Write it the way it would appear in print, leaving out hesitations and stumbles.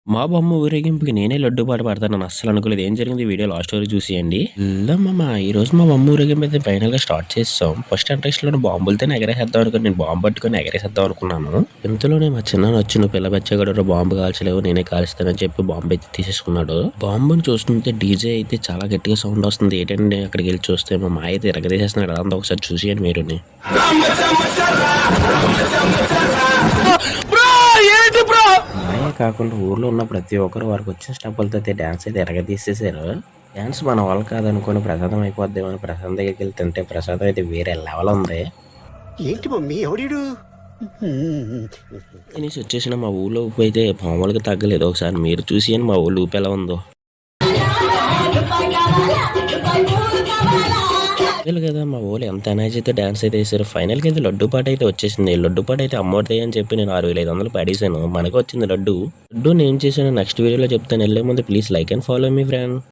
మా బొమ్మ ఊరేగింపుకి నేనే లడ్డూ పాట పాడతానని అస్సలు అనుకోలేదు. ఏం జరిగింది ఈ వీడియో లాస్ట్ వరకు చూసేయండి. లేమ్మా ఈరోజు మా బొమ్మ ఊరేగింపు అయితే ఫైనల్‌గా స్టార్ట్ చేసేసాం. ఫస్ట్ ఎంట్రన్స్‌లోనే బాంబులతోనే ఎగరేసేద్దాం అనుకోని నేను బాంబు పట్టుకొని ఎగరేసేద్దాం అనుకున్నాను. ఇంతలోనే మా చిన్నాన్న వచ్చి "నువ్వు పిల్ల బచ్చాగాడురా బాంబు కాల్చలేవు నేనే కాలుస్తానని" చెప్పి బాంబు అయితే తీసేసుకున్నాడు. బాంబుని చూస్తుంటే డీజే అయితే చాలా గట్టిగా సౌండ్ వస్తుంది. ఏంటండి అక్కడికెళ్ళి చూస్తే మా మాయ అయితే ఎరగదీసేస్తున్నాడు. అదంతా ఒకసారి చూసేయండి మీరుని. మాయే కాకుండా ఊర్లో ఉన్న ప్రతి ఒక్కరు వారికి వచ్చిన స్టెప్పులతో అయితే డ్యాన్స్ అయితే ఎరగదీసేసారు. డ్యాన్స్ మన వల్ల కాదనుకోని ప్రసాదం అయిపోద్దేమో అని ప్రసాదం దగ్గరికి వెళ్ళి తింటే ప్రసాదం అయితే వేరే లెవెల్ ఉంది. ఏంటి మమ్మీ ఎవడీడు? తినేసి వచ్చేసిన మా ఊళ్ళో ఉప్పు అయితే మామూలుగా తగ్గలేదు. ఒకసారి మీరు చూసి మా ఊళ్ళో ఉప్పు ఎలా ఉందో. తెలుసు కదా మా ఊళ్ళో ఎంత ఎనర్జీతో డ్యాన్స్ అయితే వేసారు. ఫైనల్గా అయితే లడ్డు పాట అయితే వచ్చేసింది. లడ్డు పాట అయితే అమ్మోడితే అని చెప్పి నేను 6500 పడేసాను. మనకు వచ్చింది లడ్డు. లడ్డు నేను చేశాను నెక్స్ట్ వీడియోలో చెప్తాను. వెళ్ళే ముందు please like and follow me friend.